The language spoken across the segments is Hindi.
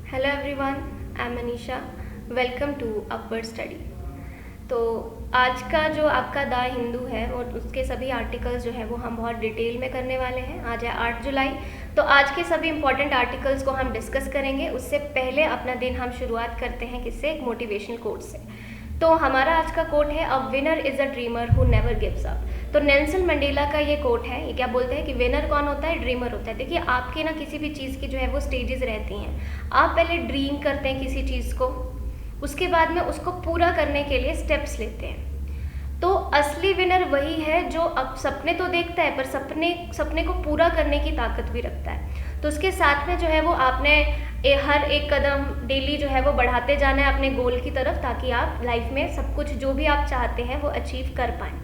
Hello everyone, I am Manisha. Welcome to upward study. तो आज का जो आपका द हिंदू है वो उसके सभी आर्टिकल्स जो है वो हम बहुत डिटेल में करने वाले हैं। आज है 8 जुलाई, तो आज के सभी इंपॉर्टेंट आर्टिकल्स को हम डिस्कस करेंगे। उससे पहले अपना दिन हम शुरुआत करते हैं किससे? एक मोटिवेशनल कोट से। तो हमारा आज का कोट है, a winner is a dreamer who never gives up. तो नेल्सन मंडेला का ये कोट है। ये क्या बोलते हैं कि विनर कौन होता है? ड्रीमर होता है। देखिए, आपके ना किसी भी चीज़ की जो है वो स्टेजेस रहती हैं। आप पहले ड्रीम करते हैं किसी चीज़ को, उसके बाद में उसको पूरा करने के लिए स्टेप्स लेते हैं। तो असली विनर वही है जो अब सपने तो देखता है पर सपने को पूरा करने की ताकत भी रखता है। तो उसके साथ में जो है वो आपने हर एक कदम डेली जो है वो बढ़ाते जाना है अपने गोल की तरफ, ताकि आप लाइफ में सब कुछ जो भी आप चाहते हैं वो अचीव कर पाएँ।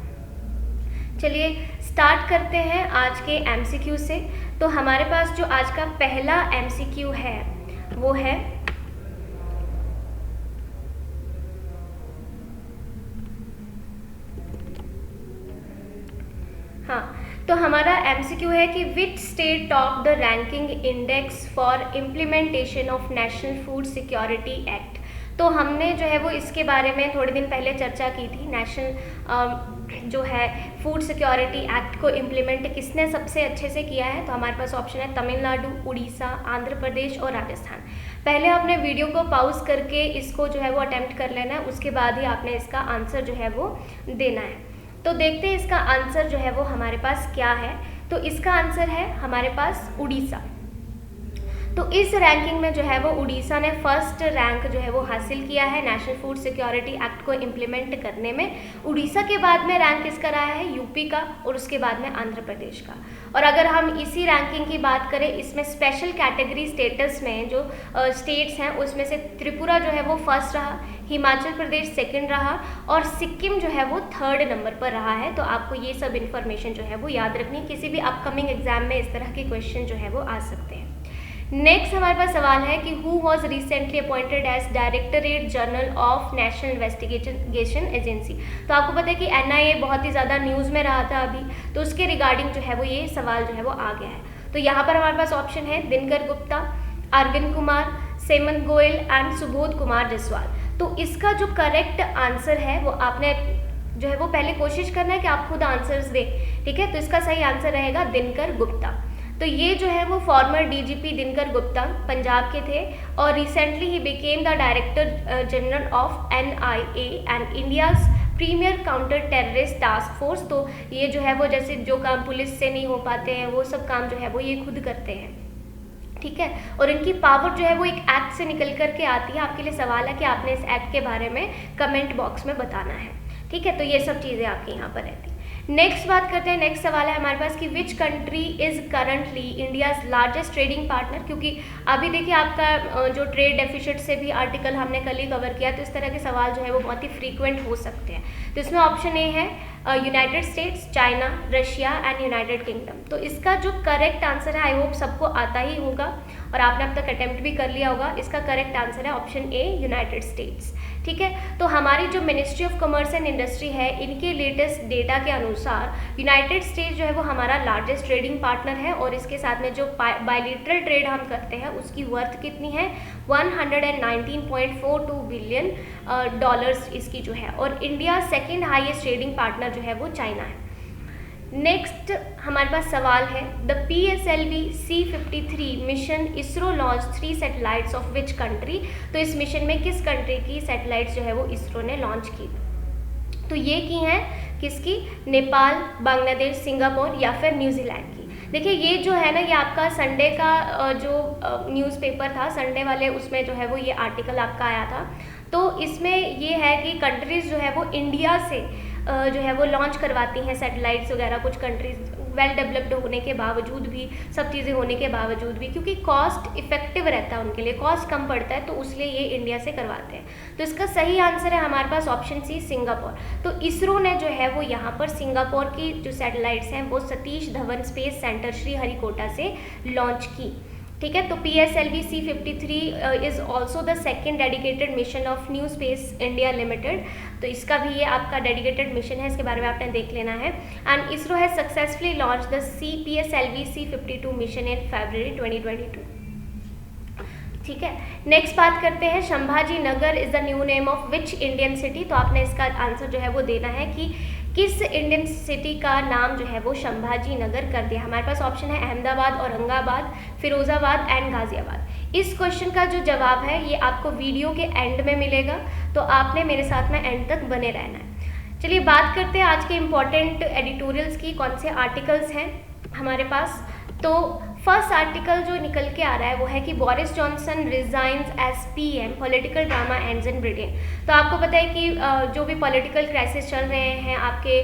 चलिए स्टार्ट करते हैं आज के एमसीक्यू से। तो हमारे पास जो आज का पहला एमसीक्यू है वो है, तो हमारा एमसीक्यू है कि which state top the ranking index for implementation of national food security act. तो हमने जो है वो इसके बारे में थोड़े दिन पहले चर्चा की थी। नेशनल जो है फूड सिक्योरिटी एक्ट को इम्प्लीमेंट किसने सबसे अच्छे से किया है? तो हमारे पास ऑप्शन है तमिलनाडु, उड़ीसा, आंध्र प्रदेश और राजस्थान। पहले आपने वीडियो को पॉज करके इसको जो है वो अटेम्प्ट कर लेना है, उसके बाद ही आपने इसका आंसर जो है वो देना है। तो देखते हैं इसका आंसर जो है वो हमारे पास क्या है। तो इसका आंसर है हमारे पास उड़ीसा। तो इस रैंकिंग में जो है वो उड़ीसा ने फर्स्ट रैंक जो है वो हासिल किया है नेशनल फूड सिक्योरिटी एक्ट को इम्प्लीमेंट करने में। उड़ीसा के बाद में रैंक किसका रहा है? यूपी का, और उसके बाद में आंध्र प्रदेश का। और अगर हम इसी रैंकिंग की बात करें, इसमें स्पेशल कैटेगरी स्टेटस में जो स्टेट्स हैं उसमें से त्रिपुरा जो है वो फर्स्ट रहा, हिमाचल प्रदेश सेकंड रहा और सिक्किम जो है वो थर्ड नंबर पर रहा है। तो आपको ये सब इन्फॉर्मेशन जो है वो याद रखनी है, किसी भी अपकमिंग एग्जाम में इस तरह के क्वेश्चन जो है वो आ सकते हैं। नेक्स्ट हमारे पास सवाल है कि who was recently appointed as directorate general of national investigation agency. तो आपको पता है कि एनआईए बहुत ही ज़्यादा न्यूज़ में रहा था अभी, तो उसके रिगार्डिंग जो है वो ये सवाल जो है वो आ गया है। तो यहाँ पर हमारे पास ऑप्शन है दिनकर गुप्ता, अरविंद कुमार, सेमंत गोयल एंड सुबोध कुमार जसवाल। तो इसका जो करेक्ट आंसर है वो आपने जो है वो पहले कोशिश करना है कि आप खुद आंसर्स दें, ठीक है। तो इसका सही आंसर रहेगा दिनकर गुप्ता। तो ये जो है वो फॉर्मर डीजीपी दिनकर गुप्ता पंजाब के थे और recently he became the director general of NIA and India's premier counter terrorist task force. तो ये जो है वो जैसे जो काम पुलिस से नहीं हो पाते हैं वो सब काम जो है वो ये खुद करते हैं, ठीक है। और इनकी पावर जो है वो एक एक्ट से निकल करके आती है। आपके लिए सवाल है कि आपने इस एक्ट के बारे में कमेंट बॉक्स में बताना है, ठीक है। तो ये सब चीज़ें आपके यहाँ पर रहती हैं। नेक्स्ट बात करते हैं, नेक्स्ट सवाल है हमारे पास कि which country is currently India's largest trading partner. क्योंकि अभी देखिए आपका जो ट्रेड डेफिसिट से भी आर्टिकल हमने कल ही कवर किया, तो इस तरह के सवाल जो है वो बहुत ही फ्रीक्वेंट हो सकते हैं। तो इसमें ऑप्शन ए है United states, China, Russia and United kingdom. तो इसका जो करेक्ट आंसर है, आई होप सबको आता ही होगा और आपने अब तक अटेम्प्ट भी कर लिया होगा। इसका करेक्ट आंसर है ऑप्शन ए यूनाइटेड स्टेट्स, ठीक है। तो हमारी जो ministry of commerce and industry है, इनके लेटेस्ट डेटा के अनुसार यूनाइटेड स्टेट्स जो है वो हमारा लार्जेस्ट ट्रेडिंग पार्टनर है और इसके साथ में जो बायलिटरल ट्रेड हम करते हैं उसकी वर्थ कितनी है? 119.42 बिलियन डॉलर्स इसकी जो है। और India second highest trading partner जो है वो चाइना है। नेक्स्ट हमारे पास सवाल है, the PSLV C53 mission ISRO launch 3 satellites of which country. तो इस मिशन में किस कंट्री की सैटेलाइट्स जो है वो इसरो ने लॉन्च की? तो ये की हैं किसकी? नेपाल, बांग्लादेश, सिंगापुर या फिर न्यूजीलैंड की। देखिए ये जो है ना, ये आपका संडे का जो न्यूज़पेपर था संडे वाले, उसमें जो है वो ये आर्टिकल आपका आया था। तो इसमें ये है कि कंट्रीज़ जो है वो इंडिया से जो है वो लॉन्च करवाती हैं सैटेलाइट्स वगैरह। कुछ कंट्रीज़ वेल डेवलप्ड होने के बावजूद भी, सब चीज़ें होने के बावजूद भी, क्योंकि कॉस्ट इफेक्टिव रहता है उनके लिए, कॉस्ट कम पड़ता है, तो उसलिए ये इंडिया से करवाते हैं। तो इसका सही आंसर है हमारे पास ऑप्शन सी, सिंगापुर। तो इसरो ने जो है वो यहाँ पर सिंगापुर की जो सैटेलाइट्स हैं वो सतीश धवन स्पेस सेंटर श्रीहरिकोटा से लॉन्च की, ठीक है। तो PSLV C53 is also the second dedicated mission of new space India limited. तो इसका भी ये आपका डेडिकेटेड मिशन है, इसके बारे में आपने देख लेना है। And ISRO has successfully launch the PSLV C52 mission in February 2022। ठीक है। नेक्स्ट बात करते हैं, Sambhaji Nagar is the new name of which Indian city. तो आपने इसका आंसर जो है वो देना है कि किस इंडियन सिटी का नाम जो है वो संभाजी नगर कर दिया। हमारे पास ऑप्शन है अहमदाबाद, औरंगाबाद, फिरोज़ाबाद एंड गाज़ियाबाद। इस क्वेश्चन का जो जवाब है ये आपको वीडियो के एंड में मिलेगा, तो आपने मेरे साथ में एंड तक बने रहना है। चलिए बात करते हैं आज के इम्पॉर्टेंट एडिटोरियल्स की, कौन से आर्टिकल्स हैं हमारे पास। तो फर्स्ट आर्टिकल जो निकल के आ रहा है वो है कि Boris Johnson resigns as PM, political drama ends in Britain. तो आपको पता है कि जो भी पॉलिटिकल क्राइसिस चल रहे हैं आपके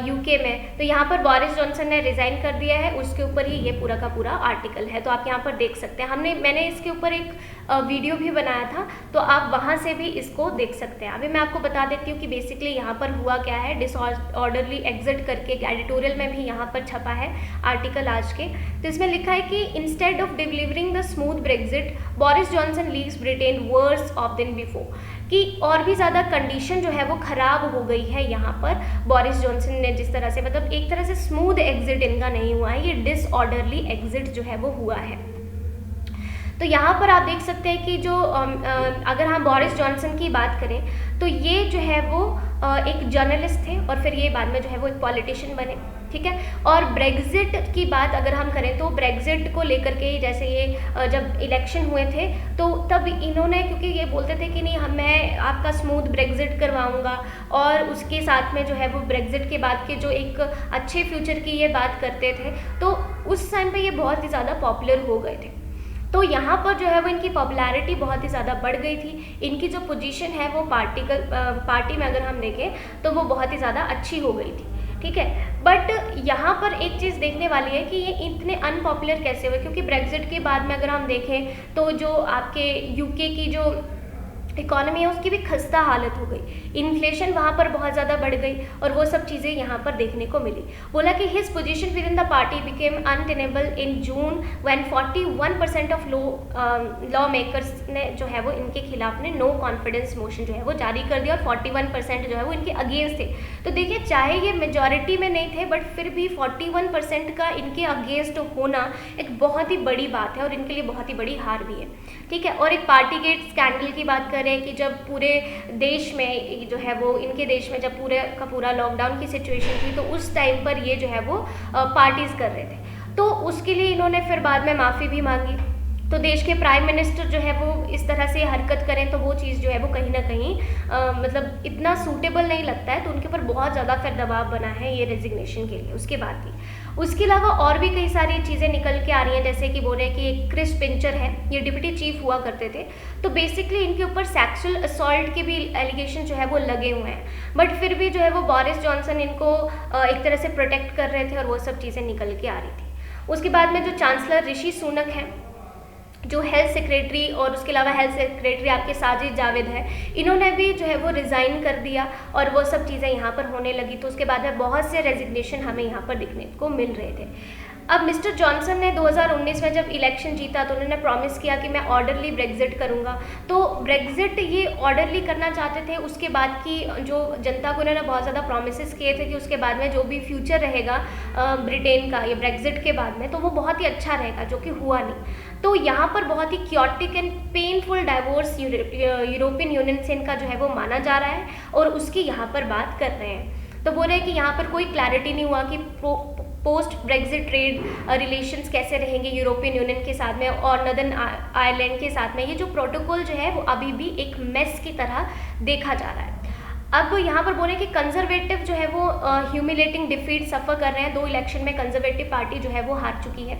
यूके में, तो यहाँ पर बोरिस जॉनसन ने रिज़ाइन कर दिया है, उसके ऊपर ही ये पूरा का पूरा आर्टिकल है। तो आप यहाँ पर देख सकते हैं, मैंने इसके ऊपर एक वीडियो भी बनाया था, तो आप वहाँ से भी इसको देख सकते हैं। अभी मैं आपको बता देती हूँ कि बेसिकली यहाँ पर हुआ क्या है। डिसऑर्डरली एग्जिट करके एडिटोरियल में भी यहाँ पर छपा है आर्टिकल आज के। तो इसमें लिखा है कि instead of delivering the smooth Brexit, Boris Johnson leaves Britain worse off than before. कि और भी ज़्यादा कंडीशन जो है वो ख़राब हो गई है यहाँ पर। बोरिस जॉनसन ने जिस तरह से, मतलब एक तरह से स्मूथ एग्जिट इनका नहीं हुआ है, ये डिसऑर्डरली एग्जिट जो है वो हुआ है। तो यहाँ पर आप देख सकते हैं कि जो अगर हम बोरिस जॉनसन की बात करें तो ये जो है वो एक जर्नलिस्ट थे और फिर ये बाद में जो है वो एक पॉलिटिशियन बने, ठीक है। और ब्रेक्जिट की बात अगर हम करें तो ब्रेक्जिट को लेकर के जैसे ये जब इलेक्शन हुए थे तो तब इन्होंने, क्योंकि ये बोलते थे कि नहीं मैं आपका स्मूथ ब्रेक्जिट करवाऊंगा, और उसके साथ में जो है वो ब्रेक्जिट के बाद के जो एक अच्छे फ्यूचर की ये बात करते थे, तो उस टाइम पे ये बहुत ही ज़्यादा पॉपुलर हो गए थे। तो यहाँ पर जो है वो इनकी पॉपुलैरिटी बहुत ही ज़्यादा बढ़ गई थी। इनकी जो पोजीशन है वो पार्टी में अगर हम देखें तो वो बहुत ही ज़्यादा अच्छी हो गई थी, ठीक है। बट यहाँ पर एक चीज़ देखने वाली है कि ये इतने अनपॉपुलर कैसे हुए, क्योंकि ब्रेक्जिट के बाद में अगर हम देखें तो जो आपके यूके की जो इकोनॉमी है उसकी भी खस्ता हालत हो गई, इन्फ्लेशन वहाँ पर बहुत ज़्यादा बढ़ गई और वो सब चीज़ें यहाँ पर देखने को मिली। बोला कि his position with in the party became untenable in June when 41% of law makers ने जो है वो इनके खिलाफ ने नो कॉन्फिडेंस मोशन जो है वो जारी कर दिया और 41% जो है वो इनके अगेंस्ट थे। तो देखिए चाहे ये मेजॉरिटी में नहीं थे बट फिर भी 41% का इनके अगेंस्ट होना एक बहुत ही बड़ी बात है और इनके लिए बहुत ही बड़ी हार भी है, ठीक है। और एक पार्टी गेट स्कैंडल की बात करें कि जब पूरे देश में जो है वो इनके देश में जब पूरे का पूरा लॉकडाउन की सिचुएशन थी तो उस टाइम पर ये जो है वो पार्टीज कर रहे थे, तो उसके लिए इन्होंने फिर बाद में माफ़ी भी मांगी। तो देश के प्राइम मिनिस्टर जो है वो इस तरह से हरकत करें तो वो चीज़ जो है वो कहीं ना कहीं मतलब इतना सूटेबल नहीं लगता है, तो उनके ऊपर बहुत ज़्यादा फिर दबाव बना है ये रेजिग्नेशन के लिए। उसके बाद ही उसके अलावा और भी कई सारी चीज़ें निकल के आ रही हैं, जैसे कि बोल रहे हैं कि क्रिस पिंचर है, ये डिप्टी चीफ हुआ करते थे, तो बेसिकली इनके ऊपर सेक्सुअल असॉल्ट के भी एलिगेशन जो है वो लगे हुए हैं, बट फिर भी जो है वो बोरिस जॉनसन इनको एक तरह से प्रोटेक्ट कर रहे थे और वो सब चीज़ें निकल के आ रही थी। उसके बाद में जो चांसलर ऋषि सुनक है, जो हेल्थ सेक्रेटरी, और उसके अलावा हेल्थ सेक्रेटरी आपके साजिद जावेद है, इन्होंने भी जो है वो रिज़ाइन कर दिया और वो सब चीज़ें यहाँ पर होने लगी। तो उसके बाद में बहुत से रेजिग्नेशन हमें यहाँ पर दिखने को मिल रहे थे। अब मिस्टर जॉनसन ने 2019 में जब इलेक्शन जीता तो उन्होंने प्रॉमिस किया कि मैं ऑर्डरली ब्रेक्जिट करूंगा। तो ब्रेक्जिट ये ऑर्डरली करना चाहते थे, उसके बाद की जो जनता को उन्होंने बहुत ज़्यादा प्रॉमिसेस किए थे कि उसके बाद में जो भी फ्यूचर रहेगा ब्रिटेन का ये ब्रेक्जिट के बाद में तो वो बहुत ही अच्छा रहेगा, जो कि हुआ नहीं। तो यहाँ पर बहुत ही chaotic and painful divorce European Union से इनका जो है वो माना जा रहा है और उसकी यहाँ पर बात कर रहे हैं। तो बोल रहे हैं कि यहाँ पर कोई क्लैरिटी नहीं हुआ कि पोस्ट ब्रेक्जिट ट्रेड रिलेशंस कैसे रहेंगे यूरोपियन यूनियन के साथ में और नॉर्दर्न आयरलैंड के साथ में। ये जो प्रोटोकॉल जो है वो अभी भी एक मेस की तरह देखा जा रहा है। अब यहाँ पर बोले कि कंजर्वेटिव जो है वो ह्यूमिलेटिंग डिफीट सफ़र कर रहे हैं। 2 इलेक्शन में कंजर्वेटिव पार्टी जो है वो हार चुकी है,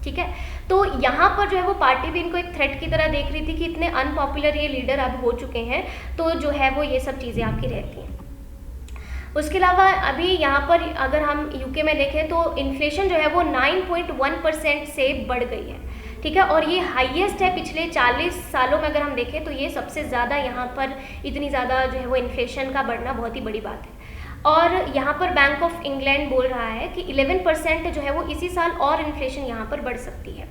ठीक है। तो यहाँ पर जो है वो पार्टी भी इनको एक थ्रेट की तरह देख रही थी कि इतने अनपॉपुलर ये लीडर अब हो चुके हैं, तो जो है वो ये सब चीज़ें आपकी रहती हैं। उसके अलावा अभी यहाँ पर अगर हम यूके में देखें तो इन्फ्लेशन जो है वो 9.1% से बढ़ गई है, ठीक है, और ये हाईएस्ट है पिछले 40 सालों में। अगर हम देखें तो ये सबसे ज़्यादा यहाँ पर इतनी ज़्यादा जो है वो इन्फ्लेशन का बढ़ना बहुत ही बड़ी बात है। और यहाँ पर बैंक ऑफ इंग्लैंड बोल रहा है कि 11% जो है वो इसी साल और इन्फ्लेशन यहाँ पर बढ़ सकती है।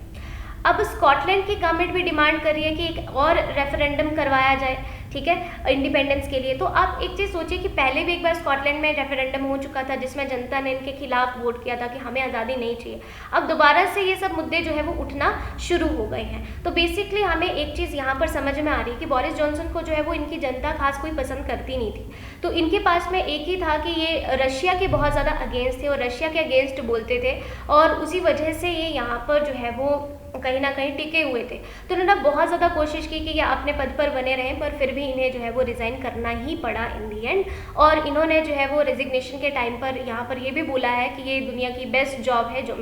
अब स्कॉटलैंड की गवर्नमेंट भी डिमांड कर रही है कि एक और रेफरेंडम करवाया जाए, ठीक है, इंडिपेंडेंस के लिए। तो आप एक चीज़ सोचिए कि पहले भी एक बार स्कॉटलैंड में रेफरेंडम हो चुका था जिसमें जनता ने इनके खिलाफ वोट किया था कि हमें आज़ादी नहीं चाहिए। अब दोबारा से ये सब मुद्दे जो है वो उठना शुरू हो गए हैं। तो बेसिकली हमें एक चीज़ यहाँ पर समझ में आ रही है कि बोरिस जॉनसन को जो है वो इनकी जनता खास कोई पसंद करती नहीं थी। तो इनके पास में एक ही था कि ये रशिया के बहुत ज़्यादा अगेंस्ट थे और रशिया के अगेंस्ट बोलते थे, और उसी वजह से ये यहाँ पर जो है वो कहीं ना कहीं टिके हुए थे। तो उन्होंने बहुत ज़्यादा कोशिश की कि ये अपने पद पर बने रहें, पर फिर भी इन्हें जो है वो रिज़ाइन करना ही पड़ा इन दी एंड। और इन्होंने जो है वो रेजिग्नेशन के टाइम पर यहाँ पर ये भी बोला है कि ये दुनिया की बेस्ट जॉब है जो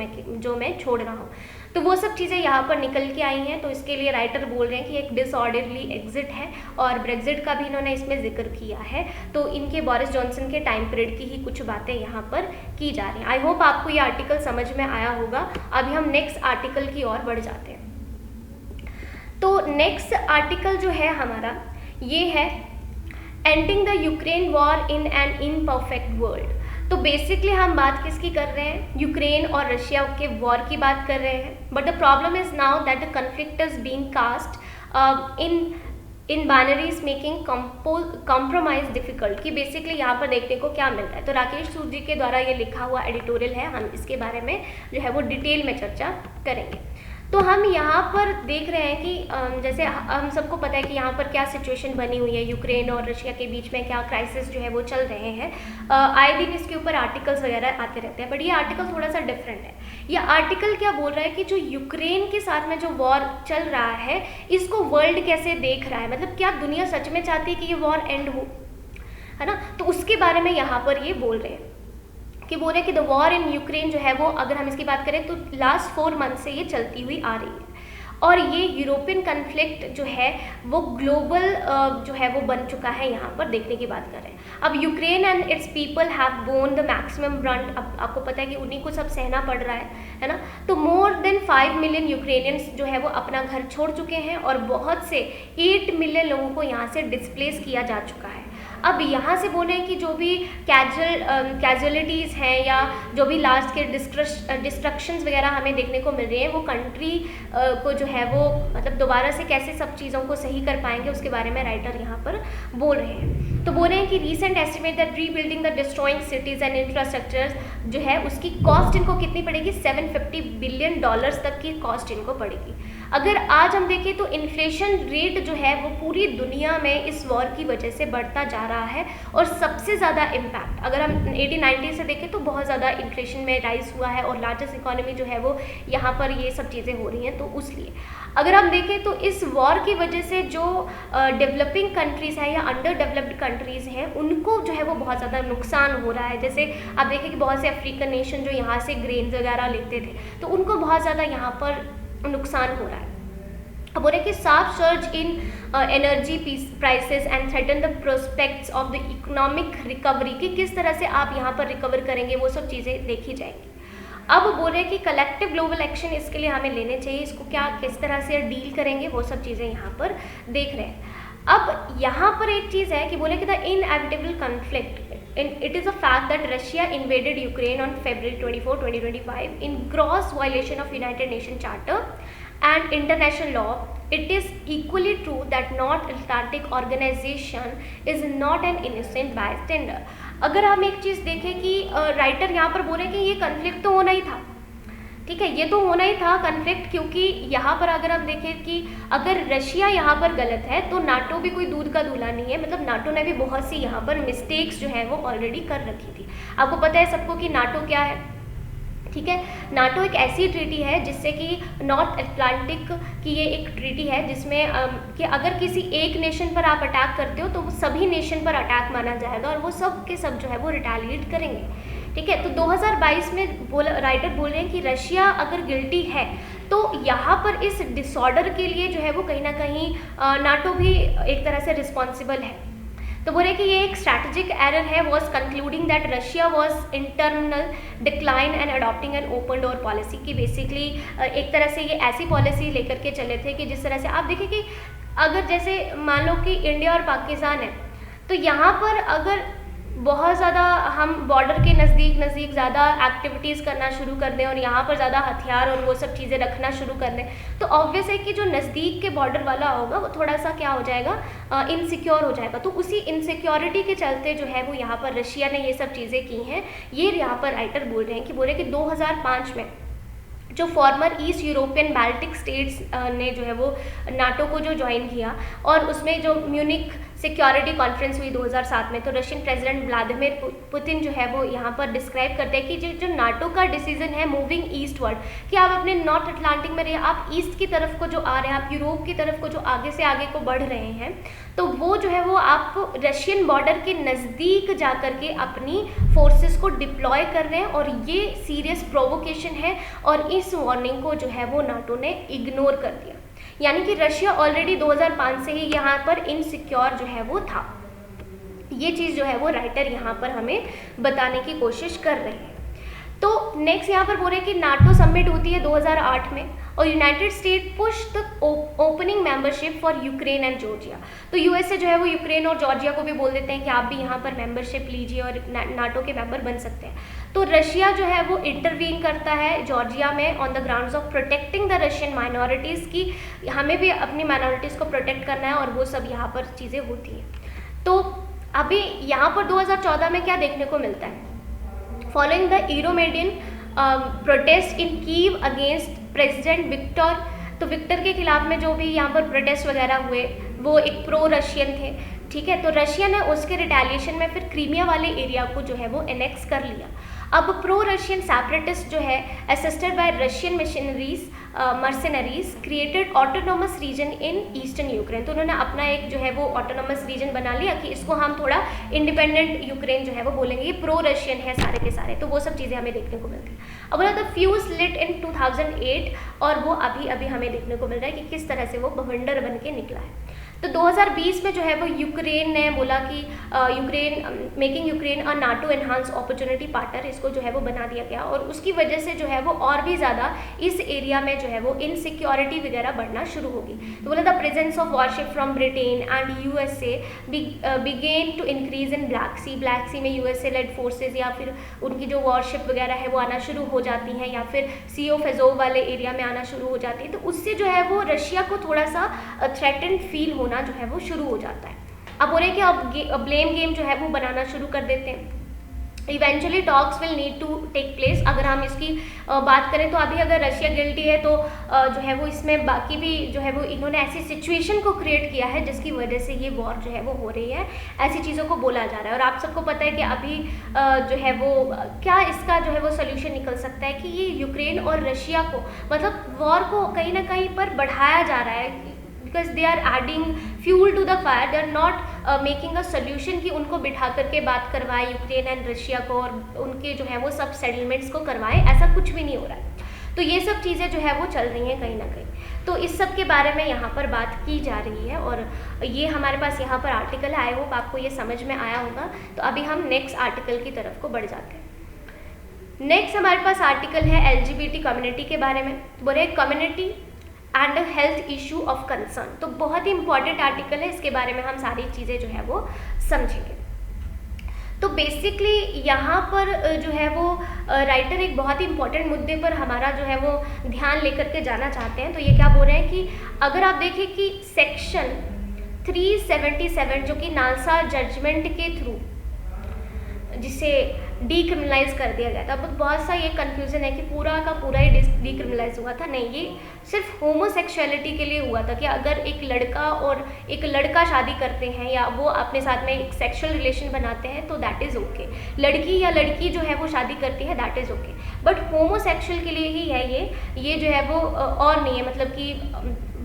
मैं छोड़ रहा हूँ। तो वो सब चीज़ें यहाँ पर निकल के आई हैं। तो इसके लिए राइटर बोल रहे हैं कि एक डिसऑर्डरली एग्जिट है, और ब्रेग्जिट का भी इन्होंने इसमें जिक्र किया है। तो इनके बोरिस जॉनसन के टाइम पीरियड की ही कुछ बातें यहाँ पर की जा रही हैं। आई होप आपको ये आर्टिकल समझ में आया होगा। अभी हम नेक्स्ट आर्टिकल की ओर बढ़ जाते हैं। तो नेक्स्ट आर्टिकल जो है हमारा ये है ending the Ukraine war in an imperfect world. तो बेसिकली हम बात किसकी कर रहे हैं, यूक्रेन और रशिया के वॉर की बात कर रहे हैं। But the problem is now that the conflict is being cast in binaries making compromise difficult. कि बेसिकली यहाँ पर देखने को क्या मिलता है। तो राकेश सूद जी के द्वारा ये लिखा हुआ एडिटोरियल है, हम इसके बारे में जो है वो डिटेल में चर्चा करेंगे। तो हम यहाँ पर देख रहे हैं कि जैसे हम सबको पता है कि यहाँ पर क्या सिचुएशन बनी हुई है, यूक्रेन और रशिया के बीच में क्या क्राइसिस जो है वो चल रहे हैं। आए दिन इसके ऊपर आर्टिकल्स वगैरह आते रहते हैं, बट ये आर्टिकल थोड़ा सा डिफरेंट है। ये आर्टिकल क्या बोल रहा है कि जो यूक्रेन के साथ में जो वॉर चल रहा है इसको वर्ल्ड कैसे देख रहा है, मतलब क्या दुनिया सच में चाहती है कि ये वॉर एंड हो, है ना। तो उसके बारे में यहाँ पर ये बोल रहे हैं कि बोल रहे हैं कि द वॉर इन यूक्रेन जो है वो, अगर हम इसकी बात करें तो लास्ट 4 मंथ से ये चलती हुई आ रही है, और ये यूरोपियन कन्फ्लिक्ट जो है वो ग्लोबल जो है वो बन चुका है। यहाँ पर देखने की बात कर रहे हैं। अब Ukraine and its people have borne the maximum brunt. अब आपको पता है कि उन्हीं को सब सहना पड़ रहा है ना। तो मोर देन 5 मिलियन यूक्रेनियंस जो है वो अपना घर छोड़ चुके हैं, और बहुत से 8 मिलियन लोगों को यहाँ से डिस्प्लेस किया जा चुका है। अब यहाँ से बोले कि जो भी कैजुअलिटीज़ हैं या जो भी लास्ट के डिस्ट्रक्शंस वगैरह हमें देखने को मिल रही हैं, वो कंट्री को जो है वो मतलब दोबारा से कैसे सब चीज़ों को सही कर पाएंगे, उसके बारे में राइटर यहाँ पर बोल रहे हैं। तो बोल रहे हैं कि recent estimate that rebuilding the destroying cities and infrastructure जो है उसकी कॉस्ट इनको कितनी पड़ेगी, $750 बिलियन तक की कॉस्ट इनको पड़ेगी। अगर आज हम देखें तो इन्फ्लेशन रेट जो है वो पूरी दुनिया में इस वॉर की वजह से बढ़ता जा रहा है, और सबसे ज़्यादा इम्पैक्ट अगर हम 80-90 से देखें तो बहुत ज़्यादा इन्फ्लेशन में राइज हुआ है, और लार्जेस्ट इकोनॉमी जो है वो यहाँ पर ये सब चीज़ें हो रही हैं। तो उसलिए अगर हम देखें तो इस वॉर की वजह से जो डेवलपिंग कंट्रीज़ हैं या अंडर डेवलप्ड कंट्रीज़ हैं उनको जो है वो बहुत ज़्यादा नुकसान हो रहा है। जैसे आप देखें कि बहुत से अफ्रीकन नेशन जो यहाँ से ग्रेन्स वगैरह लेते थे तो उनको बहुत ज़्यादा यहाँ पर नुकसान हो रहा है। अब बोले कि sharp surge in energy prices and threaten the prospects of the economic recovery, कि किस तरह से आप यहाँ पर रिकवर करेंगे वो सब चीज़ें देखी जाएंगी। अब बोले कि कलेक्टिव ग्लोबल एक्शन इसके लिए हमें लेने चाहिए, इसको क्या किस तरह से डील करेंगे वो सब चीज़ें यहाँ पर देख रहे हैं। अब यहाँ पर एक चीज़ है कि बोले कि the inevitable conflict it is a fact that Russia invaded Ukraine on February 24, 2025 in gross violation of United Nations Charter and international law. It is equally true that North Atlantic Organization is not an innocent bystander. अगर हम एक चीज़ देखें कि राइटर यहाँ पर बोले कि ये कन्फ्लिक्ट तो होना ही था, ठीक है, ये तो होना ही था कन्फ्लिक्ट, क्योंकि यहाँ पर अगर हम देखें कि अगर रशिया यहाँ पर गलत है तो नाटो भी कोई दूध का दूल्हा नहीं है। मतलब नाटो ने भी बहुत सी यहाँ पर मिस्टेक्स जो है वो ऑलरेडी कर रखी थी। आपको पता है सबको कि नाटो क्या है, ठीक है। नाटो एक ऐसी ट्रीटी है जिससे कि नॉर्थ अटलांटिक की ये एक ट्रीटी है जिसमें कि अगर किसी एक नेशन पर आप अटैक करते हो तो वो सभी नेशन पर अटैक माना जाएगा, और वो सब के सब जो है वो रिटेलिएट करेंगे, ठीक है। तो 2022 में राइटर बोल रहे हैं कि रशिया अगर गिल्टी है तो यहाँ पर इस डिसऑर्डर के लिए जो है वो कहीं ना कहीं नाटो भी एक तरह से रिस्पॉन्सिबल है। तो बोले कि ये एक स्ट्रैटेजिक एरर है, was concluding that Russia was internal decline and adopting an open door policy, की बेसिकली एक तरह से ये ऐसी पॉलिसी लेकर के चले थे कि जिस तरह से आप देखिए कि अगर जैसे मान लो कि इंडिया और पाकिस्तान है तो यहाँ पर अगर बहुत ज़्यादा हम बॉर्डर के नज़दीक ज़्यादा एक्टिविटीज़ करना शुरू कर दें और यहाँ पर ज़्यादा हथियार और वो सब चीज़ें रखना शुरू कर दें, तो ऑब्वियस है कि जो नज़दीक के बॉर्डर वाला होगा वो थोड़ा सा क्या हो जाएगा, इनसिक्योर हो जाएगा। तो उसी इनसिक्योरिटी के चलते जो है वो यहाँ पर रशिया ने ये सब चीज़ें की हैं। ये यहाँ पर राइटर बोल रहे हैं कि 2005 में जो farmer east European Baltic states ने जो है वो नाटो को जो ज्वाइन किया, और उसमें जो म्यूनिक सिक्योरिटी कॉन्फ्रेंस हुई 2007 में, तो रशियन प्रेसिडेंट व्लादिमीर पुतिन जो है वो यहाँ पर डिस्क्राइब करते हैं कि जो नाटो का डिसीजन है मूविंग ईस्टवर्ड, कि आप अपने नॉर्थ अटलांटिक में रहिए, आप ईस्ट की तरफ को जो आ रहे हैं, आप यूरोप की तरफ को जो आगे से आगे को बढ़ रहे हैं, तो वो जो है वो आप रशियन बॉर्डर के नज़दीक जा कर के अपनी फोर्सेस को डिप्लॉय कर रहे हैं, और ये सीरियस प्रोवोकेशन है, और इस वार्निंग को जो है वो नाटो ने इग्नोर कर दिया। यानी कि रशिया ऑलरेडी 2005 से ही यहाँ पर इनसिक्योर जो है वो था। ये चीज़ जो है वो राइटर यहाँ पर हमें बताने की कोशिश कर रहे हैं। तो नेक्स्ट यहाँ पर बोल रहे हैं कि नाटो समिट होती है 2008 में, और United state push the opening membership for Ukraine and Georgia. तो यूएसए जो है वो यूक्रेन और जॉर्जिया को भी बोल देते हैं कि आप भी यहाँ पर मेंबरशिप लीजिए और नाटो के मेंबर बन सकते हैं। तो रशिया जो है वो इंटरवीन करता है जॉर्जिया में on the grounds of protecting the Russian minorities, की हमें भी अपनी माइनॉरिटीज़ को प्रोटेक्ट करना है, और वो सब यहाँ पर चीज़ें होती हैं। तो अभी यहाँ पर 2014 में क्या देखने को मिलता है, following the Euromaidan protest in Kyiv against president Viktor, तो विक्टर के खिलाफ में जो भी यहाँ पर प्रोटेस्ट वगैरह हुए वो एक प्रो रशियन थे, ठीक है। तो रशिया ने उसके रिटेलिएशन में फिर क्रीमिया वाले एरिया को जो है वो एनेक्स कर लिया। अब प्रो रशियन सेपरेटिस्ट जो है assisted by Russian missionaries mercenaries created autonomous region in eastern Ukraine, तो उन्होंने अपना एक जो है वो ऑटोनोमस रीजन बना लिया कि इसको हम थोड़ा इंडिपेंडेंट यूक्रेन जो है वो बोलेंगे, ये प्रो रशियन है सारे के सारे। तो वो सब चीज़ें हमें देखने को मिलती हैं। अब बोला द फ्यूज लिट इन 2008, और वो अभी अभी हमें देखने को मिल रहा है कि किस तरह से वो बवंडर बन के निकला है। तो 2020 में जो है वो यूक्रेन ने बोला कि यूक्रेन मेकिंग यूक्रेन अ नाटो एनहांस अपॉर्चुनिटी पार्टनर, इसको जो है वो बना दिया गया, और उसकी वजह से जो है वो और भी ज़्यादा इस एरिया में जो है वो इनसिक्योरिटी वगैरह बढ़ना शुरू होगी। तो बोला the presence of warship from Britain and USA began to increase in Black Sea में यूएसए लेड फोर्सेज या फिर उनकी जो वॉरशिप वगैरह है वो आना शुरू हो जाती हैं, या फिर सी ऑफ एजोव वाले एरिया में आना शुरू हो जाती है। तो उससे जो है वो रशिया को थोड़ा सा थ्रेटेंड फील होना जो है वो शुरू हो जाता है। अब बोले कि अब ब्लेम गेम जो है वो बनाना शुरू कर देते हैं। Eventually talks will need to take place. अगर हम इसकी बात करें तो अभी अगर रशिया गिल्टी है तो जो है वो इसमें बाकी भी जो है वो इन्होंने ऐसी सिचुएशन को क्रिएट किया है जिसकी वजह से ये वॉर जो है वो हो रही है, ऐसी चीज़ों को बोला जा रहा है। और आप सबको पता है कि अभी जो है वो क्या इसका जो है वो सोल्यूशन निकल सकता है कि ये यूक्रेन और रशिया को मतलब वॉर को कहीं ना कहीं पर बढ़ाया जा रहा है, because they are adding fuel to the fire, they are not making a solution कि उनको बिठा करके बात करवाए यूक्रेन एंड रशिया को और उनके जो है वो सब सेटलमेंट्स को करवाए, ऐसा कुछ भी नहीं हो रहा है। तो ये सब चीज़ें जो है वो चल रही हैं कहीं ना कहीं। तो इस सब के बारे में यहाँ पर बात की जा रही है, और ये हमारे पास यहाँ पर आर्टिकल है। आई होप आपको ये समझ में आया होगा। तो अभी हम नेक्स्ट आर्टिकल की तरफ को बढ़ जाते हैं। नेक्स्ट हमारे पास आर्टिकल है LGBT कम्युनिटी के बारे में। बोले community and health issue of concern, तो बहुत ही इंपॉर्टेंट आर्टिकल है, इसके बारे में हम सारी चीज़ें जो है वो समझेंगे। तो बेसिकली यहाँ पर जो है वो राइटर एक बहुत ही इंपॉर्टेंट मुद्दे पर हमारा जो है वो ध्यान लेकर के जाना चाहते हैं। तो ये क्या बोल रहे हैं कि अगर आप देखें कि सेक्शन 377 जो कि नालसा जजमेंट के थ्रू जिसे डीक्रिमिनलाइज कर दिया गया था। अब बहुत सा ये कन्फ्यूज़न है कि पूरा का पूरा ही डीक्रिमिनलाइज हुआ था, नहीं, ये सिर्फ होमोसेक्सुअलिटी के लिए हुआ था कि अगर एक लड़का और एक लड़का शादी करते हैं या वो अपने साथ में एक सेक्सुअल रिलेशन बनाते हैं तो दैट इज़ ओके। लड़की या लड़की जो है वो शादी करती है that is okay, but homosexual के लिए ही है ये जो है वो और नहीं है, मतलब कि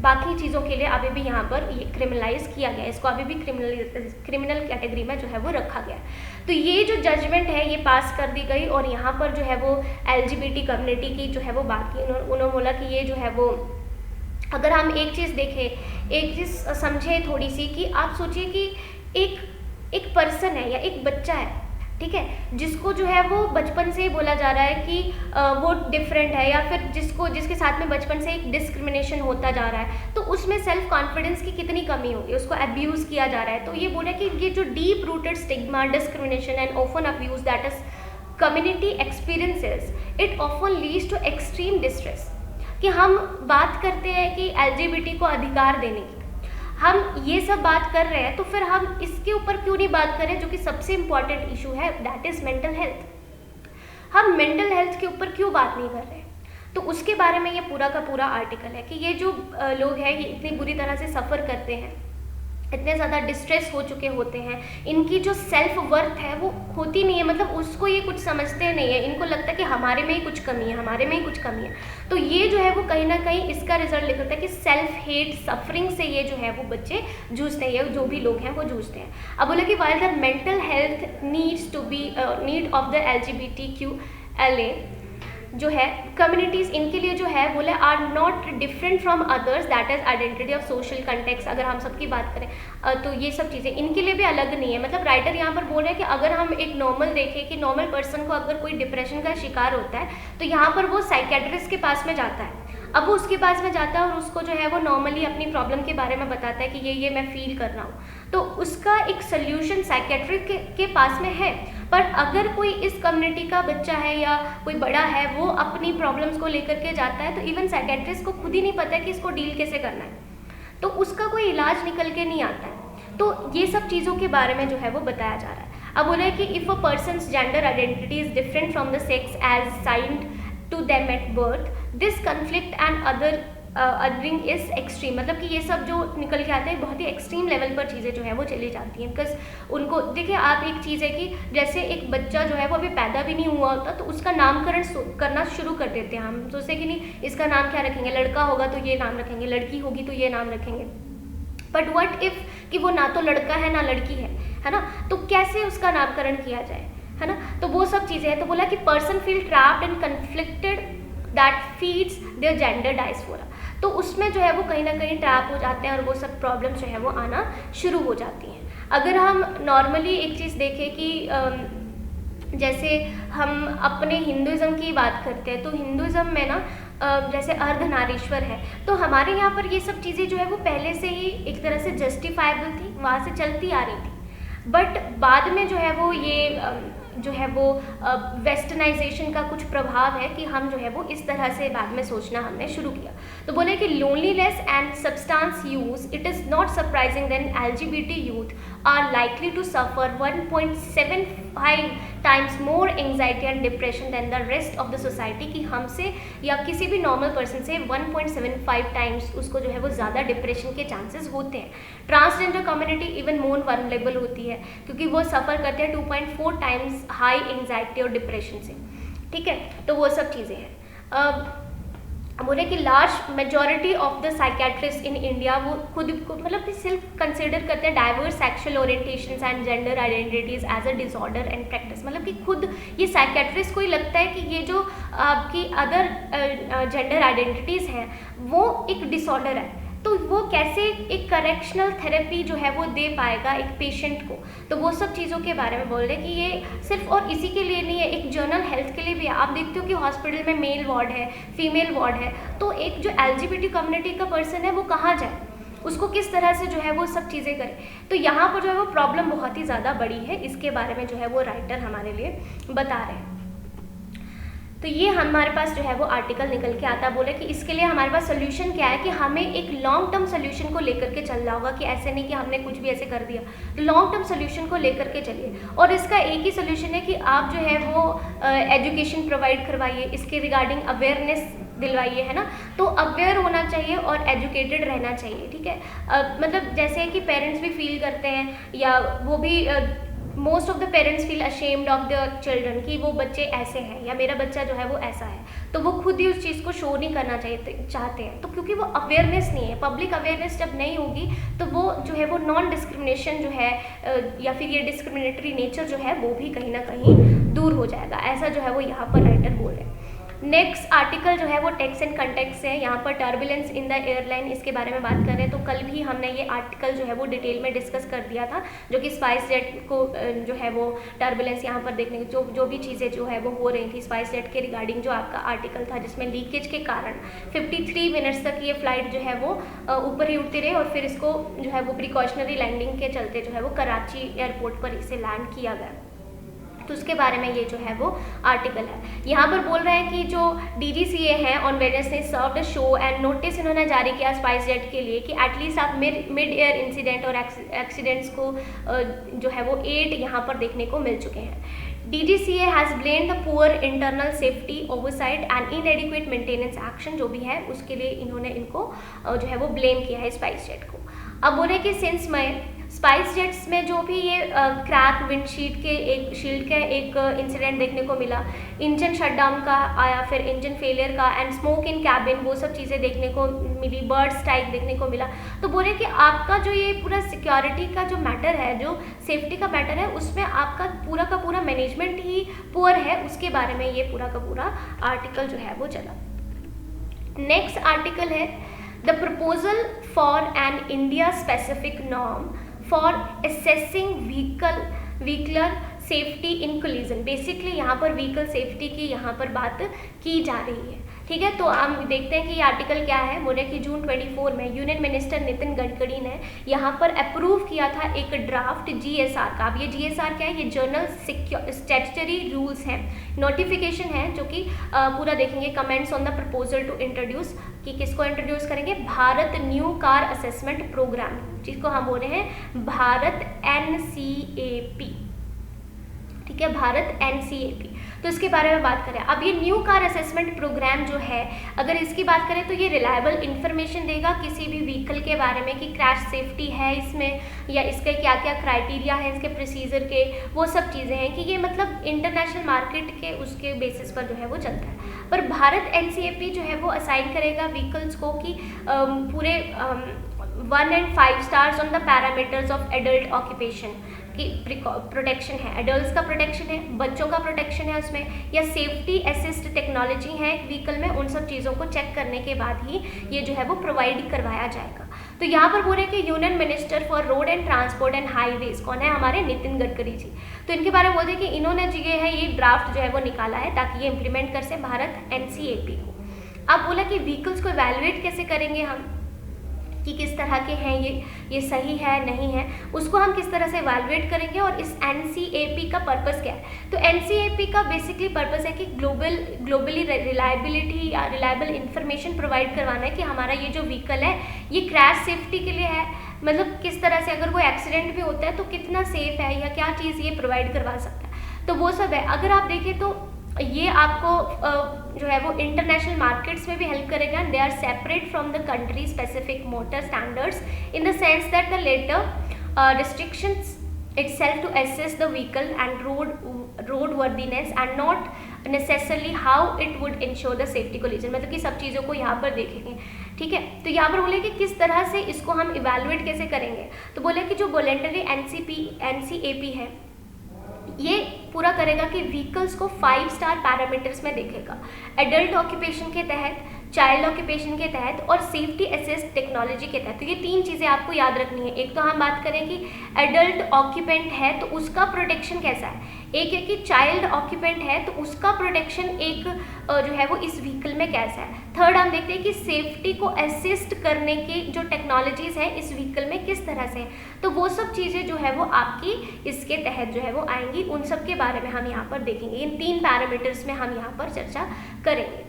बाकी चीज़ों के लिए अभी भी यहाँ पर ये क्रिमिनलाइज किया गया है, इसको अभी भी क्रिमिनल कैटेगरी में जो है वो रखा गया। तो ये जो जजमेंट है ये पास कर दी गई, और यहाँ पर जो है वो LGBT कम्युनिटी की जो है वो बात की। उन्होंने बोला कि ये जो है वो अगर हम एक चीज़ देखें, एक चीज़ समझें थोड़ी सी, कि आप सोचिए कि एक पर्सन है या एक बच्चा है, ठीक है, जिसको जो है वो बचपन से ही बोला जा रहा है कि वो डिफरेंट है, या फिर जिसके साथ में बचपन से एक डिस्क्रिमिनेशन होता जा रहा है, तो उसमें सेल्फ कॉन्फिडेंस की कितनी कमी होगी, उसको अब्यूज़ किया जा रहा है। तो ये बोला कि ये जो deep rooted stigma, discrimination and often abuse that is community experiences, it often leads to extreme distress. कि हम बात करते हैं कि LGBT को अधिकार देने की, हम ये सब बात कर रहे हैं, तो फिर हम इसके ऊपर क्यों नहीं बात करें जो कि सबसे इम्पॉर्टेंट इशू है, दैट इज़ मेंटल हेल्थ। हम मेंटल हेल्थ के ऊपर क्यों बात नहीं कर रहे? तो उसके बारे में ये पूरा का पूरा आर्टिकल है कि ये जो लोग हैं ये इतनी बुरी तरह से सफ़र करते हैं, इतने ज़्यादा डिस्ट्रेस हो चुके होते हैं, इनकी जो सेल्फ वर्थ है वो होती नहीं है, मतलब उसको ये कुछ समझते नहीं है, इनको लगता है कि हमारे में ही कुछ कमी है, हमारे में ही कुछ कमी है। तो ये जो है वो कहीं ना कहीं इसका रिजल्ट निकलता है कि सेल्फ हेट, सफरिंग से ये जो है वो बच्चे जूझते हैं, जो भी लोग हैं वो जूझते हैं। अब बोले कि while the mental health needs to be need of the LGBTQLA जो है कम्युनिटीज़, इनके लिए जो है बोले are not different from others, that is identity of social context. अगर हम सबकी बात करें तो ये सब चीज़ें इनके लिए भी अलग नहीं है। मतलब राइटर यहाँ पर बोल रहे हैं कि अगर हम एक नॉर्मल देखें कि नॉर्मल पर्सन को अगर कोई डिप्रेशन का शिकार होता है तो यहाँ पर वो साइकेट्रिस्ट के पास में जाता है। अब वो उसके पास में जाता है और उसको जो है वो नॉर्मली अपनी प्रॉब्लम के बारे में बताता है कि ये मैं फील कर रहा हूँ, तो उसका एक सल्यूशन साइकेट्रिक के पास में है। पर अगर कोई इस कम्युनिटी का बच्चा है या कोई बड़ा है, वो अपनी प्रॉब्लम्स को लेकर के जाता है, तो इवन साइकेट्रिस्ट को खुद ही नहीं पता है कि इसको डील कैसे करना है, तो उसका कोई इलाज निकल के नहीं आता है। तो ये सब चीज़ों के बारे में जो है वो बताया जा रहा है। अब बोला है कि if a person's gender identity is different from the sex assigned to them at birth, this conflict and othering is extreme. मतलब कि ये सब जो निकल के आते हैं बहुत ही एक्सट्रीम लेवल पर चीज़ें जो है वो चली जाती हैं। बिकॉज उनको देखिए, आप एक चीज़ है कि जैसे एक बच्चा जो है वो अभी पैदा भी नहीं हुआ होता तो उसका नामकरण करना शुरू कर देते हैं। हम सोचते कि नहीं इसका नाम क्या रखेंगे, लड़का होगा तो ये नाम रखेंगे, लड़की होगी तो ये नाम रखेंगे। बट व्हाट इफ़ कि वो ना तो लड़का है ना लड़की है ना, तो कैसे उसका नामकरण किया जाए, है ना। तो वो सब चीज़ें हैं। तो बोला कि person feel trapped and conflicted that feeds their gender dysphoria. तो उसमें जो है वो कहीं ना कहीं ट्रैप हो जाते हैं और वो सब प्रॉब्लम्स जो है वो आना शुरू हो जाती हैं। अगर हम नॉर्मली एक चीज़ देखें कि जैसे हम अपने हिंदुज़म की बात करते हैं, तो हिंदुज़म में ना जैसे अर्धनारीश्वर है, तो हमारे यहाँ पर ये सब चीज़ें जो है वो पहले से ही एक तरह से जस्टिफाइबल थी, वहाँ से चलती आ रही थी। बट बाद में जो है वो ये जो है वो वेस्टर्नाइजेशन का कुछ प्रभाव है कि हम जो है वो इस तरह से बाद में सोचना हमने शुरू किया। तो बोले कि loneliness and substance use, it is not surprising than LGBT youth are likely to suffer 1.75 times more anxiety and depression than the rest of the society. कि हमसे या किसी भी नॉर्मल पर्सन से 1.75 टाइम्स उसको जो है वो ज़्यादा डिप्रेशन के चांसेस होते हैं। Transgender community even more vulnerable होती है क्योंकि वो सफ़र करते हैं 2.4 टाइम्स हाई एंग्जाइटी और डिप्रेशन से, ठीक है। तो वो सब चीज़ें हैं। बोले कि large majority of the psychiatrist in India वो खुद को मतलब सिर्फ कंसिडर करते हैं diverse sexual orientations and gender identities as a disorder and practice. मतलब कि खुद ये साइकेट्रिस्ट को ही लगता है कि ये जो आपकी अदर जेंडर आइडेंटिटीज़ हैं वो एक डिसऑर्डर है, तो वो कैसे एक करेक्शनल थेरेपी जो है वो दे पाएगा एक पेशेंट को। तो वो सब चीज़ों के बारे में बोल रहे कि ये सिर्फ और इसी के लिए नहीं है, एक जनरल हेल्थ के लिए भी है। आप देखते हो कि हॉस्पिटल में मेल वार्ड है, फीमेल वार्ड है, तो एक जो LGBT कम्युनिटी का पर्सन है वो कहाँ जाए, उसको किस तरह से जो है वो सब चीज़ें करे। तो यहाँ पर जो है वो प्रॉब्लम बहुत ही ज़्यादा बड़ी है, इसके बारे में जो है वो राइटर हमारे लिए बता रहे हैं। तो ये हमारे पास जो है वो आर्टिकल निकल के आता है। बोले कि इसके लिए हमारे पास सोल्यूशन क्या है कि हमें एक लॉन्ग टर्म सोल्यूशन को लेकर के चलना होगा, कि ऐसे नहीं कि हमने कुछ भी ऐसे कर दिया, तो लॉन्ग टर्म सोल्यूशन को लेकर के चलिए। और इसका एक ही सोल्यूशन है कि आप जो है वो एजुकेशन प्रोवाइड करवाइए, इसके रिगार्डिंग अवेयरनेस दिलवाइए, है ना। तो अवेयर होना चाहिए और एजुकेटेड रहना चाहिए, ठीक है। मतलब जैसे कि पेरेंट्स भी फील करते हैं या वो भी most of the parents feel ashamed of the children कि वो बच्चे ऐसे हैं या मेरा बच्चा जो है वो ऐसा है, तो वो खुद ही उस चीज़ को शो नहीं करना चाहते हैं। तो क्योंकि वो अवेयरनेस नहीं है, पब्लिक अवेयरनेस जब नहीं होगी तो वो जो है वो नॉन डिस्क्रिमिनेशन जो है या फिर ये डिस्क्रिमिनेटरी नेचर जो है वो भी कहीं ना कहीं दूर हो जाएगा। ऐसा जो है वो यहाँ पर राइटर बोल रहे हैं। नेक्स्ट आर्टिकल जो है वो टेक्स एंड कंटेक्स है। यहाँ पर टर्बुलेंस इन द एयरलाइन, इसके बारे में बात कर रहे हैं। तो कल भी हमने ये आर्टिकल जो है वो डिटेल में डिस्कस कर दिया था, जो कि स्पाइस जेट को जो है वो टर्बुलेंस यहाँ पर देखने जो भी चीज़ें जो है वो हो रही थी स्पाइस जेट के रिगार्डिंग, जो आपका आर्टिकल था जिसमें लीकेज के कारण 53 मिनट्स तक ये फ्लाइट जो है वो ऊपर ही उठती रही, और फिर इसको जो है वो प्रिकॉशनरी लैंडिंग के चलते जो है वो कराची एयरपोर्ट पर इसे लैंड किया गया। तो उसके बारे में ये जो है वो आर्टिकल है। यहाँ पर बोल रहे हैं कि जो DGCA है on Wednesday served a show and notice इन्होंने जारी किया स्पाइस जेट के लिए कि एटलीस्ट आप मिड एयर इंसिडेंट और एक्सीडेंट्स को जो है वो 8 यहाँ पर देखने को मिल चुके हैं। DGCA has blamed the poor internal safety oversight and इनएडिक्वेट maintenance action, जो भी है उसके लिए इन्होंने इनको जो है वो ब्लेम किया है स्पाइस जेट को। अब बोले कि सिंस मई स्पाइस जेट्स में जो भी ये क्रैक विंडशील्ड के एक इंसिडेंट देखने को मिला, इंजन शटडाउन का आया, फिर इंजन फेलियर का एंड स्मोक इन कैबिन, वो सब चीज़ें देखने को मिली, बर्ड स्ट्राइक देखने को मिला। तो बोले कि आपका जो ये पूरा सिक्योरिटी का जो मैटर है, जो सेफ्टी का मैटर है, उसमें आपका पूरा का पूरा मैनेजमेंट ही पुअर है। उसके बारे में ये पूरा का पूरा आर्टिकल जो है वो चला। नेक्स्ट आर्टिकल है the proposal for an India specific norm for assessing vehicular safety in collision. Basically यहाँ पर व्हीकल सेफ्टी की यहाँ पर बात की जा रही है, ठीक है। तो हम देखते हैं कि ये आर्टिकल क्या है। बोले कि जून 24 में यूनियन मिनिस्टर नितिन गडकरी ने यहाँ पर अप्रूव किया था एक ड्राफ्ट GSR का। अब ये GSR क्या है? ये जर्नल स्टैट्यूटरी रूल्स हैं, नोटिफिकेशन है, जो कि पूरा देखेंगे। Comments on the proposal to introduce, कि किसको इंट्रोड्यूस करेंगे? Bharat new car assessment programme, जिसको हम बोल रहे हैं भारत NCAP, ठीक है, भारत NCAP। तो इसके बारे में बात करें। अब ये न्यू कार असेसमेंट प्रोग्राम जो है, अगर इसकी बात करें तो ये रिलायबल इन्फॉर्मेशन देगा किसी भी व्हीकल के बारे में, कि क्रैश सेफ्टी है इसमें, या इसके क्या क्या क्राइटेरिया है, इसके प्रोसीजर के, वो सब चीज़ें हैं कि ये मतलब इंटरनेशनल मार्केट के उसके बेसिस पर जो है वो चलता है। पर भारत NCAP जो है वो असाइन करेगा व्हीकल्स को कि पूरे 1 and 5 stars on the parameters of adult occupation की प्रोटेक्शन है, एडल्ट्स का प्रोटेक्शन है, बच्चों का प्रोटेक्शन है उसमें, या सेफ्टी असिस्ट टेक्नोलॉजी है व्हीकल में, उन सब चीज़ों को चेक करने के बाद ही ये जो है वो प्रोवाइड करवाया जाएगा। तो यहाँ पर बोल रहे हैं कि union minister for road and transport and highways कौन है? हमारे नितिन गडकरी जी। तो इनके बारे में बोल रहे हैं कि इन्होंने जो ये ड्राफ्ट जो है वो निकाला है ताकि ये इम्प्लीमेंट कर से भारत NCAP को। अब बोला कि व्हीकल्स को इवैल्यूएट कैसे करेंगे हम, कि किस तरह के हैं ये सही है नहीं है, उसको हम किस तरह से इवैल्यूएट करेंगे, और इस NCAP का पर्पस क्या है? तो NCAP का बेसिकली पर्पस है कि ग्लोबली रिलायबिलिटी या रिलायबल इंफॉर्मेशन प्रोवाइड करवाना है कि हमारा ये जो व्हीकल है ये क्रैश सेफ्टी के लिए है, मतलब किस तरह से अगर कोई एक्सीडेंट भी होता है तो कितना सेफ है, या क्या चीज़ ये प्रोवाइड करवा सकता है। तो वो सब है। अगर आप देखें तो ये आपको जो है वो इंटरनेशनल मार्केट्स में भी हेल्प करेगा। They are separate from the country specific motor standards in the sense that the latter restrictions itself to assess the vehicle and roadworthiness and not necessarily how it would ensure the safety collision, मतलब कि सब चीज़ों को यहाँ पर देखेंगे, ठीक है। तो यहाँ पर बोले कि किस तरह से इसको हम इवैल्यूएट कैसे करेंगे। तो बोले कि जो वॉलेंटरी NCAP है ये पूरा करेगा कि व्हीकल्स को 5 स्टार पैरामीटर्स में देखेगा, एडल्ट ऑक्यूपेशन के तहत, चाइल्ड ऑक्यूपेशन के तहत और सेफ्टी असिस्ट टेक्नोलॉजी के तहत। तो ये 3 चीज़ें आपको याद रखनी है। एक तो हम बात करें कि एडल्ट ऑक्यूपेंट है तो उसका प्रोटेक्शन कैसा है, एक है कि चाइल्ड ऑक्यूपेंट है तो उसका प्रोटेक्शन एक जो है वो इस व्हीकल में कैसा है। थर्ड हम देखते हैं कि सेफ्टी को असिस्ट करने की जो टेक्नोलॉजीज़ हैं इस व्हीकल में किस तरह से, तो वो सब चीज़ें जो है वो आपकी इसके तहत जो है वो आएंगी। उन सब के बारे में हम यहाँ पर देखेंगे, इन 3 पैरामीटर्स में हम यहाँ पर चर्चा करेंगे।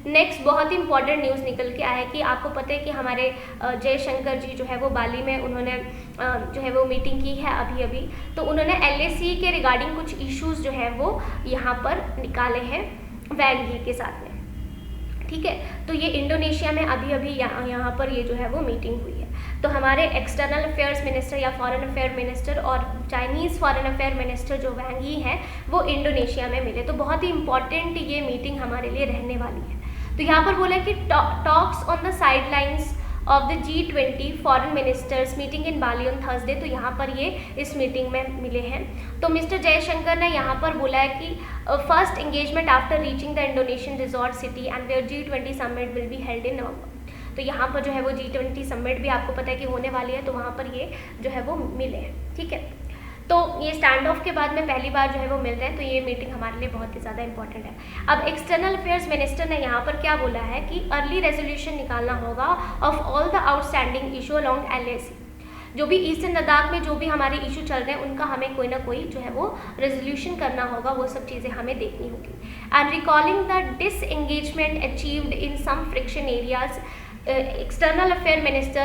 नेक्स्ट बहुत ही इंपॉर्टेंट न्यूज़ निकल के आया है कि आपको पता है कि हमारे जयशंकर जी जो है वो बाली में उन्होंने जो है वो मीटिंग की है अभी, तो उन्होंने LAC के रिगार्डिंग कुछ इश्यूज़ जो है वो यहाँ पर निकाले हैं वैंग यी के साथ में, ठीक है। तो ये इंडोनेशिया में अभी यहाँ पर ये जो है वो मीटिंग हुई है। तो हमारे एक्सटर्नल अफेयर्स मिनिस्टर या फॉरेन अफेयर मिनिस्टर और चाइनीज़ फॉरेन अफेयर मिनिस्टर जो वैंग यी हैं वो इंडोनेशिया में मिले। तो बहुत ही इंपॉर्टेंट ये मीटिंग हमारे लिए रहने वाली है। तो यहाँ पर बोला कि talks on the sidelines of the G20 foreign ministers meeting in Bali on Thursday. तो यहाँ पर ये इस मीटिंग में मिले हैं। तो मिस्टर जयशंकर ने यहाँ पर बोला है कि first engagement after reaching the Indonesian resort city and their G20 summit will be held in November. तो यहाँ पर जो है वो G20 समिट भी आपको पता है कि होने वाली है, तो वहाँ पर ये जो है वो मिले हैं। ठीक है, तो ये स्टैंड ऑफ के बाद में पहली बार जो है वो मिल रहे हैं, तो ये मीटिंग हमारे लिए बहुत ही ज़्यादा इंपॉर्टेंट है। अब एक्सटर्नल अफेयर्स मिनिस्टर ने यहाँ पर क्या बोला है कि अर्ली रेजोल्यूशन निकालना होगा of all the outstanding issue along LAC। जो भी ईस्टर्न लद्दाख में जो भी हमारे इशू चल रहे हैं उनका हमें कोई ना कोई जो है वो रेजोल्यूशन करना होगा, वो सब चीज़ें हमें देखनी होगी। And recalling the disengagement achieved in some friction areas, external affair minister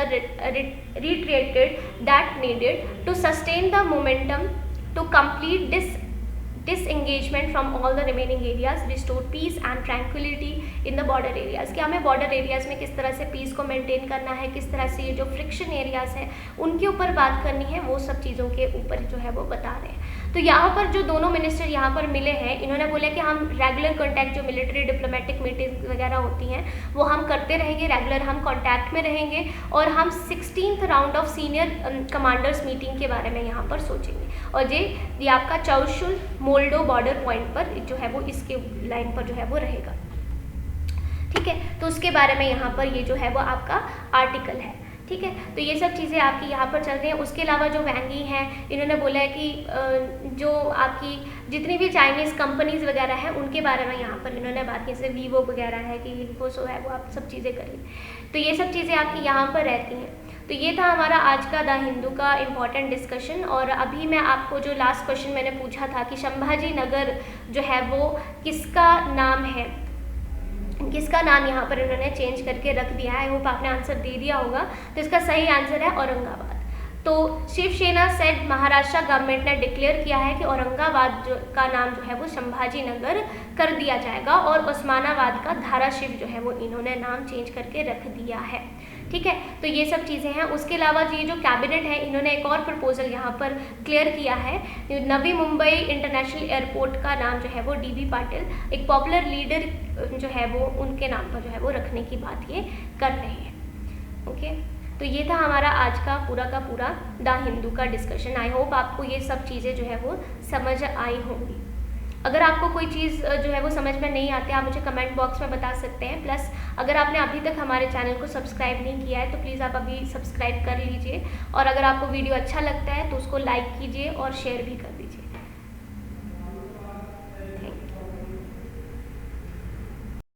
reiterated that needed to sustain the momentum to complete disengagement from all the remaining areas, restore peace and tranquility in the border areas। कि हमें बॉर्डर एरियाज़ में किस तरह से पीस को मेंटेन करना है, किस तरह से ये जो फ्रिक्शन एरियाज़ हैं उनके ऊपर बात करनी है, वो सब चीज़ों के ऊपर जो है वो बता रहे हैं। तो यहाँ पर जो दोनों मिनिस्टर यहाँ पर मिले हैं, इन्होंने बोला कि हम रेगुलर कॉन्टैक्ट, जो मिलिट्री डिप्लोमेटिक मीटिंग वगैरह होती हैं वो हम करते रहेंगे, रेगुलर हम कॉन्टैक्ट में रहेंगे, और हम 16th round of senior commanders meeting के बारे में यहाँ पर सोचेंगे। और ये आपका चौशुल मोल्डो बॉर्डर पॉइंट पर जो है वो इसके लाइन पर जो है वो रहेगा। ठीक है, तो उसके बारे में यहाँ पर ये जो है वो आपका आर्टिकल है। ठीक है, तो ये सब चीज़ें आपकी यहाँ पर चल रही हैं। उसके अलावा जो वैंगी हैं, इन्होंने बोला है कि जो आपकी जितनी भी चाइनीज़ कंपनीज़ वगैरह हैं उनके बारे में यहाँ पर इन्होंने बात की, जैसे वीवो वगैरह है कि इन्फोसो है, वो आप सब चीज़ें करिए। तो ये सब चीज़ें आपकी यहाँ पर रहती हैं। तो ये था हमारा आज का द हिंदू का इम्पॉर्टेंट डिस्कशन। और अभी मैं आपको जो लास्ट क्वेश्चन मैंने पूछा था कि संभाजी नगर जो है वो किसका नाम है, किसका नाम यहाँ पर इन्होंने चेंज करके रख दिया है। आई होप आपने आंसर दे दिया होगा। तो इसका सही आंसर है औरंगाबाद। तो शिवसेना सेड महाराष्ट्र गवर्नमेंट ने डिक्लेयर किया है कि औरंगाबाद का नाम जो है वो संभाजी नगर कर दिया जाएगा, और उस्मानाबाद का धाराशिव जो है वो इन्होंने नाम चेंज करके रख दिया है। ठीक है, तो ये सब चीज़ें हैं। उसके अलावा ये जो कैबिनेट है, इन्होंने एक और प्रपोजल यहाँ पर क्लियर किया है, नवी मुंबई इंटरनेशनल एयरपोर्ट का नाम जो है वो DB पाटिल, एक पॉपुलर लीडर जो है वो उनके नाम पर जो है वो रखने की बात ये कर रहे हैं। ओके, तो ये था हमारा आज का पूरा द हिंदू का डिस्कशन। आई होप आपको ये सब चीज़ें जो है वो समझ आई होंगी। अगर आपको कोई चीज़ जो है वो समझ में नहीं आती, आप मुझे कमेंट बॉक्स में बता सकते हैं। प्लस अगर आपने अभी तक हमारे चैनल को सब्सक्राइब नहीं किया है तो प्लीज़ आप अभी सब्सक्राइब कर लीजिए, और अगर आपको वीडियो अच्छा लगता है तो उसको लाइक कीजिए और शेयर भी करें।